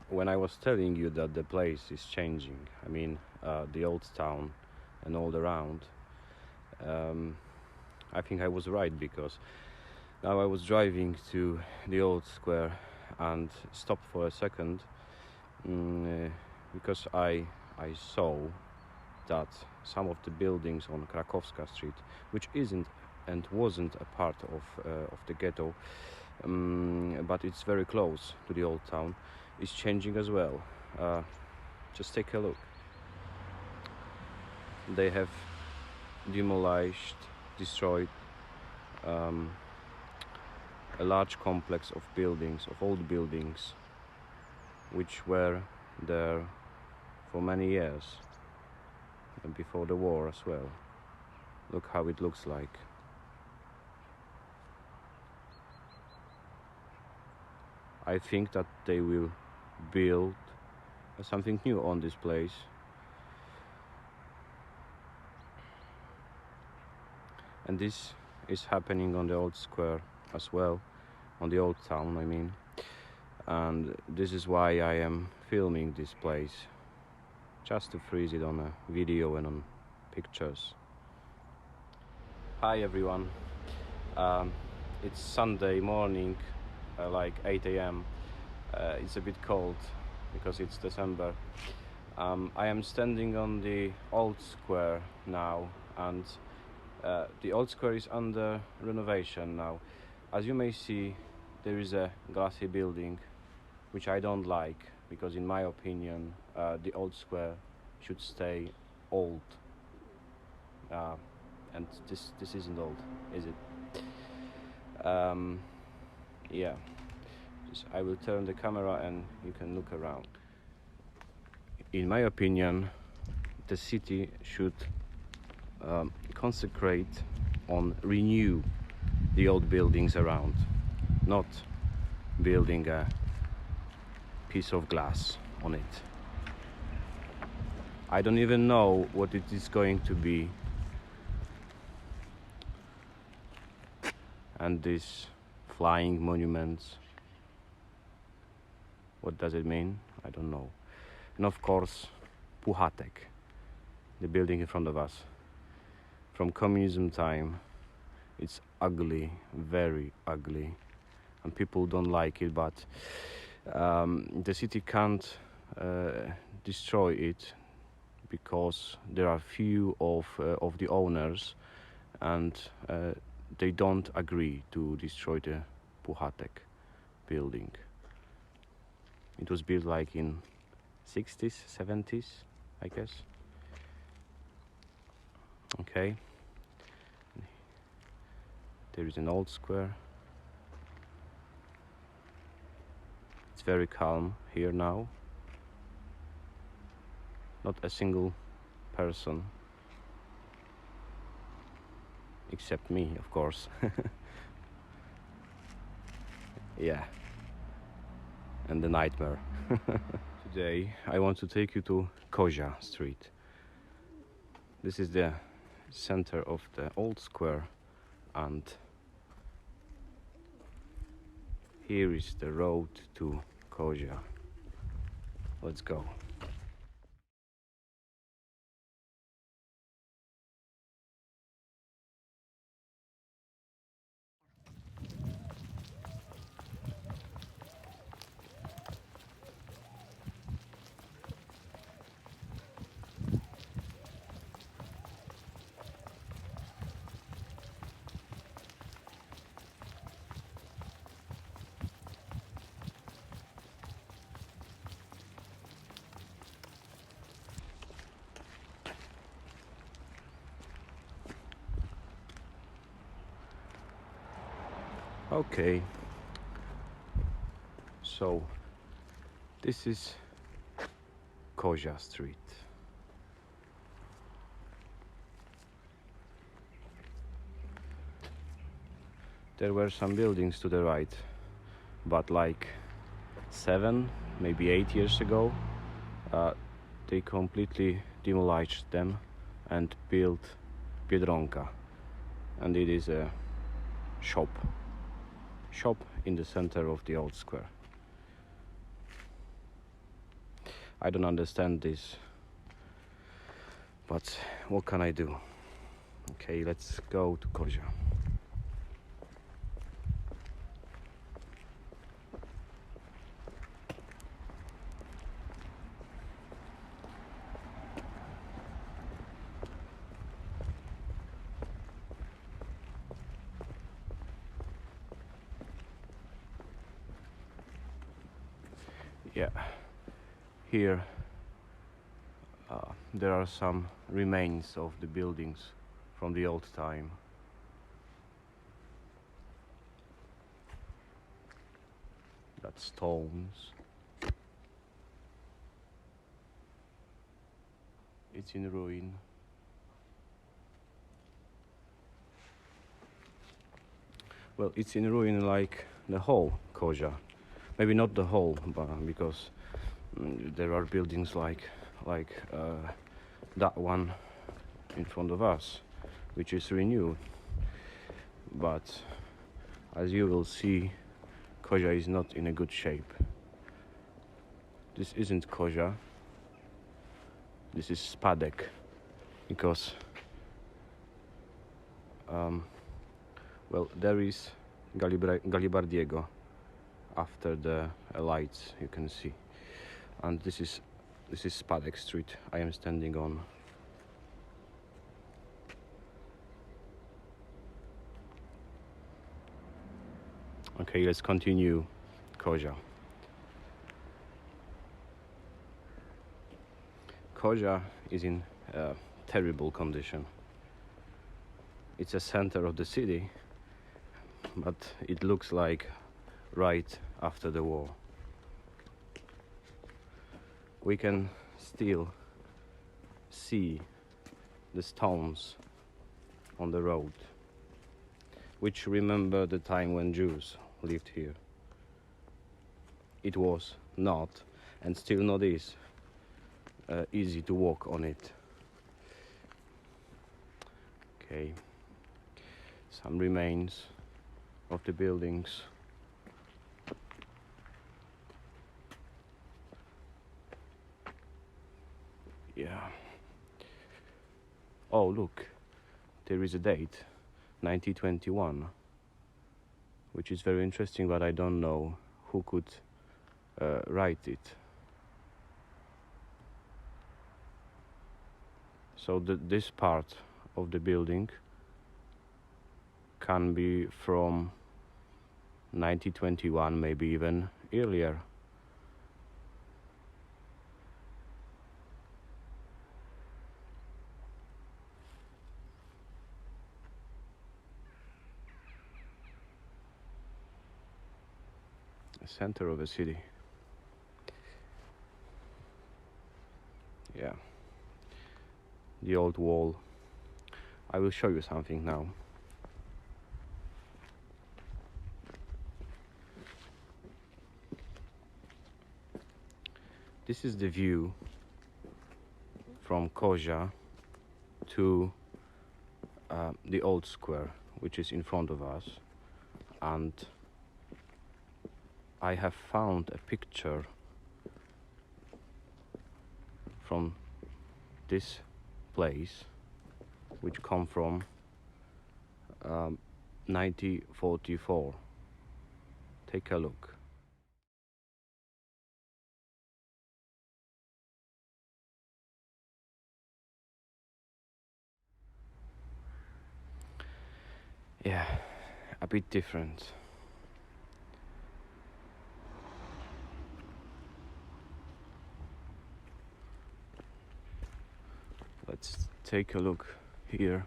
When I was telling you that the place is changing, I mean the old town and all around, I think I was right, because now I was driving to the old square and stopped for a second, because I saw that some of the buildings on Krakowska Street, which isn't and wasn't a part of the ghetto, but it's very close to the old town, is changing as well. Just take a look. They have demolished, destroyed a large complex of buildings, of old buildings, which were there for many years, and before the war as well. Look how it looks like. I think that they will build something new on this place. And this is happening on the old square as well, on the old town, I mean. And this is why I am filming this place, just to freeze it on a video and on pictures. Hi everyone. It's Sunday morning, like 8 a.m. It's a bit cold because it's December. I am standing on the old square now, and the old square is under renovation now. As you may see, there is a glassy building which I don't like, because in my opinion the old square should stay old, and this isn't old, is it? Yeah, I will turn the camera and you can look around. In my opinion, the city should concentrate on renew the old buildings around, not building a piece of glass on it. I don't even know what it is going to be. And these flying monuments, what does it mean? I don't know. And of course, Puchatek, the building in front of us. From communism time, it's ugly, very ugly, and people don't like it, but the city can't destroy it, because there are few of the owners, and they don't agree to destroy the Puchatek building. It was built like in 60s, 70s, I guess. Okay. There is an old square. It's very calm here now. Not a single person, except me, of course. Yeah, and the nightmare. Today I want to take you to Kozia Street. This is the center of the old square, and here is the road to Kozia. Let's go. Okay, so this is Kozia Street. There were some buildings to the right, but like 7, maybe 8 years ago, they completely demolished them and built Biedronka, and it is a shop in the center of the old square. I don't understand this, but what can I do? Okay, let's go to Kozia. Yeah, here there are some remains of the buildings from the old time. That's stones. It's in ruin. Well, it's in ruin like the whole Kozia. Maybe not the whole, but because there are buildings like that one in front of us, which is renewed. But as you will see, Kozia is not in a good shape. This isn't Kozia. This is Spadek, because well, there is Galibardiego after the lights you can see, and this is Spadek Street I am standing on. Okay, let's continue Kozia. Kozia is in terrible condition. It's a center of the city, but it looks like right after the war. We can still see the stones on the road, which remember the time when Jews lived here. It was not, and still not is, easy to walk on it. Okay, some remains of the buildings. Yeah. Oh, look, there is a date, 1921, which is very interesting, but I don't know who could write it. So this part of the building can be from 1921, maybe even earlier. The center of a city. Yeah. The old wall. I will show you something now. This is the view from Kozia to the old square, which is in front of us, and I have found a picture from this place, which come from 1944. Take a look. Yeah, a bit different. Let's take a look here.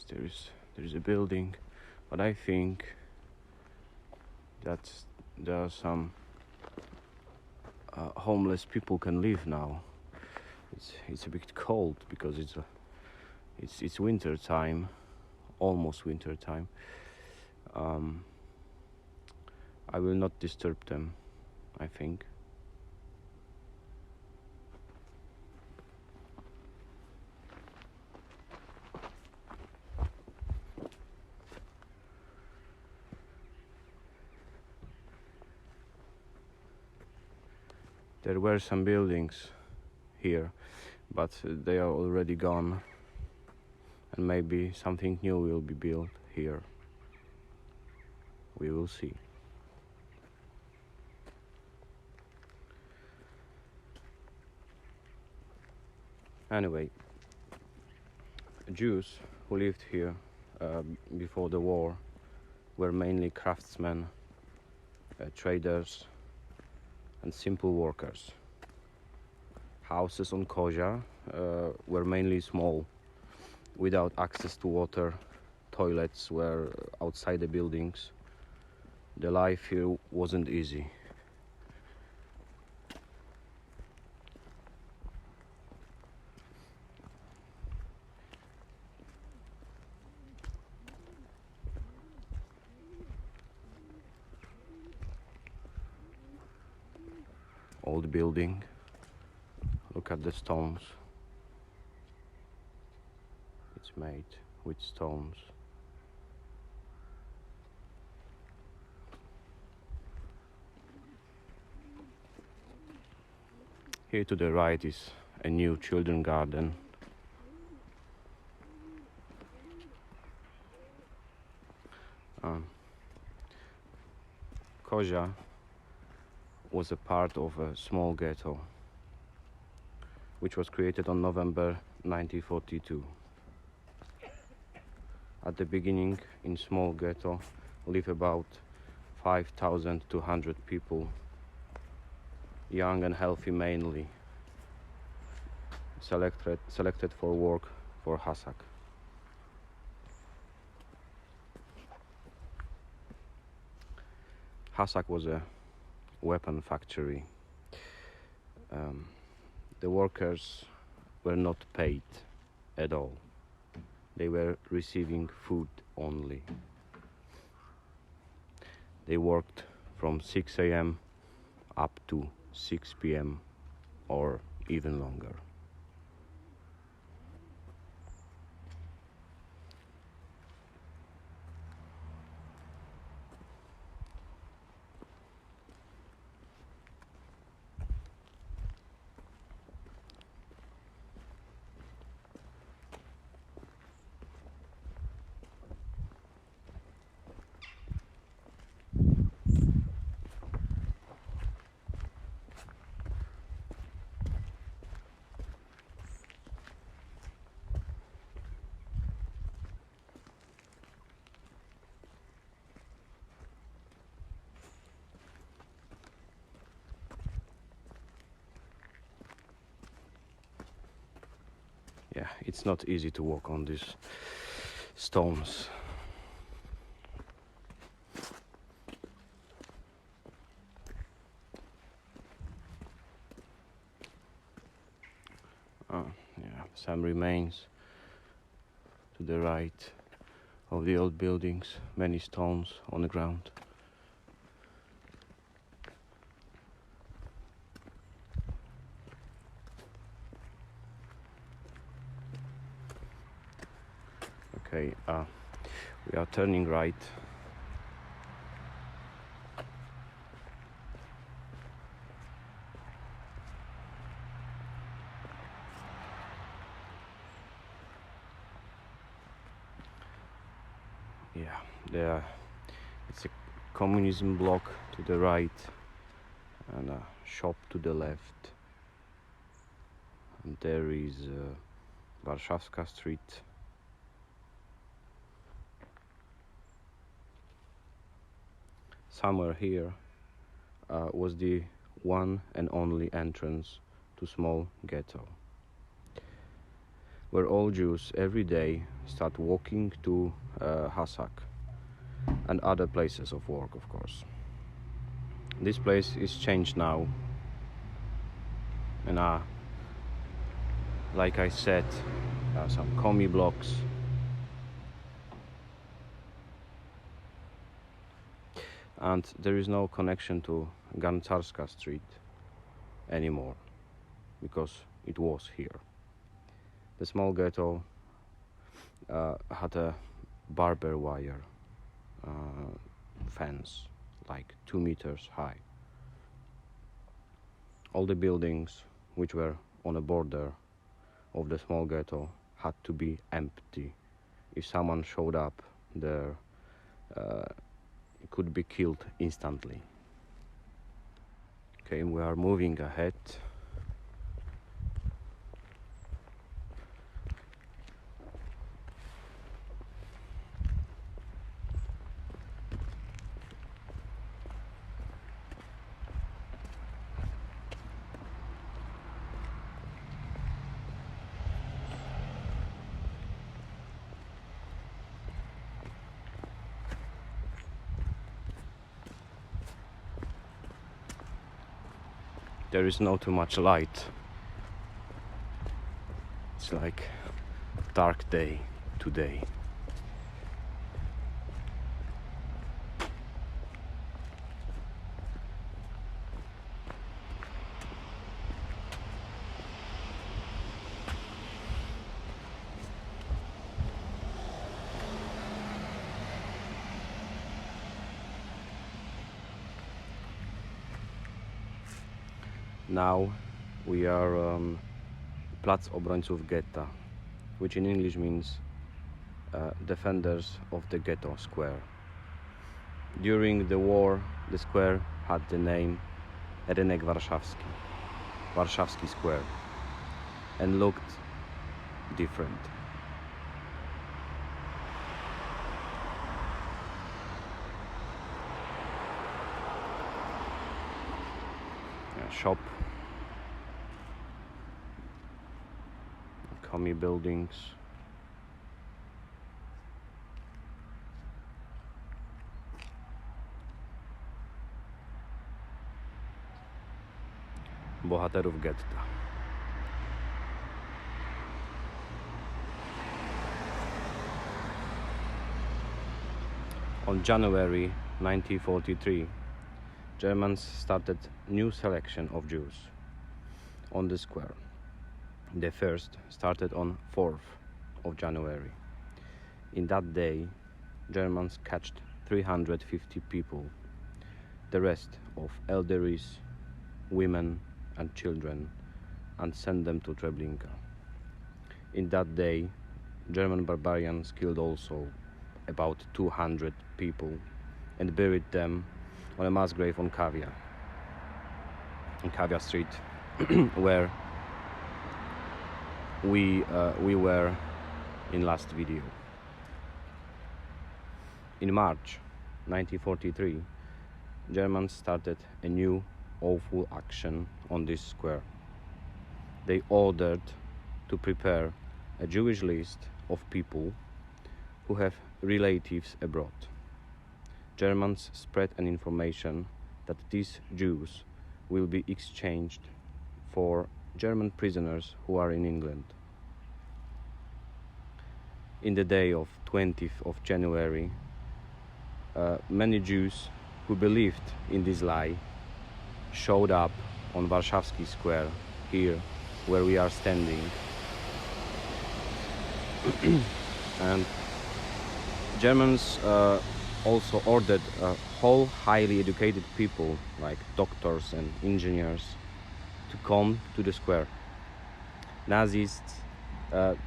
There is a building, but I think that there are some homeless people can live now. It's a bit cold because it's winter time, almost winter time. I will not disturb them, I think. There were some buildings here, but they are already gone, and maybe something new will be built here. We will see. Anyway, Jews who lived here before the war were mainly craftsmen, traders, and simple workers. Houses on Kozia were mainly small, without access to water. Toilets were outside the buildings. The life here wasn't easy. Old building. Look at the stones. It's made with stones. Here to the right is a new children's garden. Kozia was a part of a small ghetto which was created on November 1942. At the beginning, in small ghetto lived about 5,200 people, young and healthy mainly, selected for work for Hasak. Hasak was a weapon factory. The workers were not paid at all. They were receiving food only. They worked from 6 a.m. up to 6 p.m. or even longer. Yeah, it's not easy to walk on these stones. Yeah, some remains to the right of the old buildings, many stones on the ground. Okay, we are turning right. Yeah, it's a communism block to the right and a shop to the left. And there is Warszawska Street. Somewhere here was the one and only entrance to small ghetto, where all Jews every day start walking to Hasak and other places of work, of course. This place is changed now, and like I said, some commie blocks. And there is no connection to Gancarska Street anymore, because it was here. The small ghetto had a barbed wire fence, like 2 meters high. all the buildings which were on the border of the small ghetto had to be empty. If someone showed up there, could be killed instantly. Okay, we are moving ahead. There is not too much light. It's like dark day today. Now we are Plac Obrońców Getta, which in English means defenders of the Ghetto Square. During the war, the square had the name Rynek Warszawski, Warszawski Square, and looked different. Shop, commie buildings, bohaterów getta. On January 1943, Germans started new selection of Jews on the square. The first started on 4th of January. In that day, Germans catched 350 people, the rest of elderlies, women and children, and sent them to Treblinka. In that day, German barbarians killed also about 200 people and buried them on a mass grave on Kozia Street, where we were in last video. In March 1943, Germans started a new awful action on this square. They ordered to prepare a Jewish list of people who have relatives abroad. Germans spread an information that these Jews will be exchanged for German prisoners who are in England. In the day of 20th of January, many Jews who believed in this lie showed up on Warszawski Square, here where we are standing. And Germans also ordered whole highly educated people like doctors and engineers to come to the square. Nazis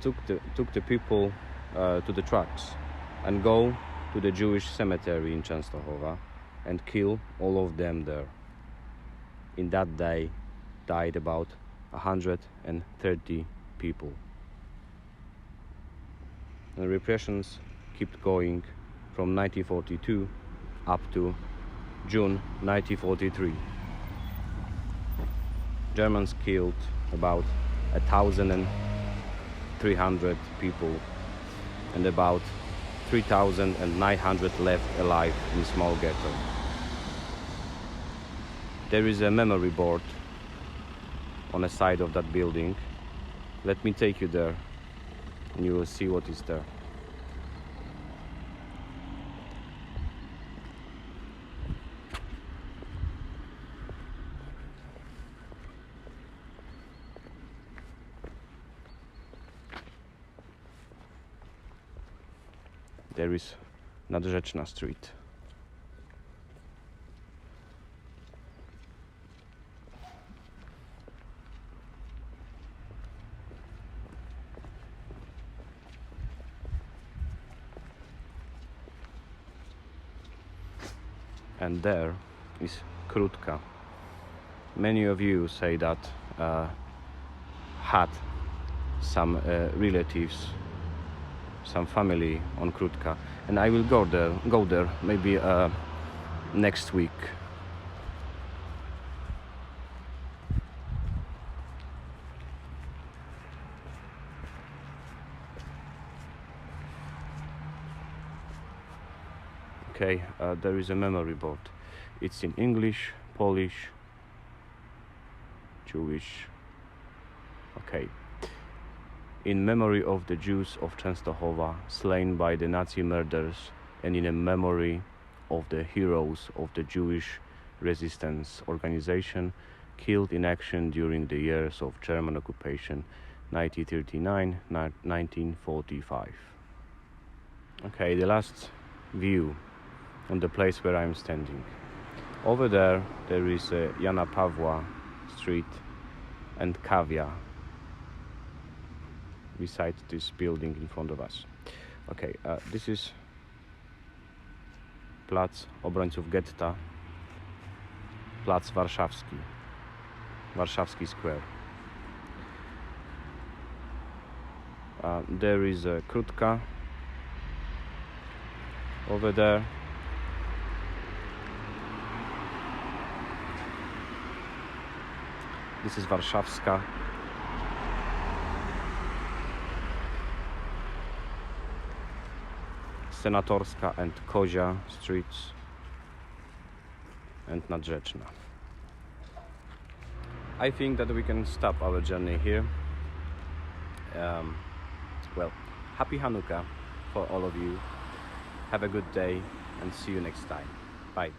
took the people to the trucks and go to the Jewish cemetery in Częstochowa and kill all of them there. In that day died about 130 people. The repressions kept going from 1942 up to June 1943. Germans killed about 1,300 people and about 3,900 left alive in small ghetto. There is a memory board on the side of that building. Let me take you there and you will see what is there. There is Nadrzeczna Street. and there is Krótka. Many of you say that had some relatives, some family on Krótka, and I will go there maybe next week. Okay, there is a memory board. It's in English, Polish, Jewish. Okay. In memory of the Jews of Częstochowa slain by the Nazi murders, and in memory of the heroes of the Jewish resistance organization killed in action during the years of German occupation 1939-1945. Okay, the last view on the place where I'm standing. Over there is Jana Pawła Street and Kavia beside this building in front of us. Okay, this is Plac Obrońców Getta, Plac Warszawski, Warszawski Square. There is a Krótka over there. This is Warszawska. Senatorska and Kozia streets and Nadrzeczna. I think that we can stop our journey here. Well, happy Hanukkah for all of you. Have a good day and see you next time. Bye.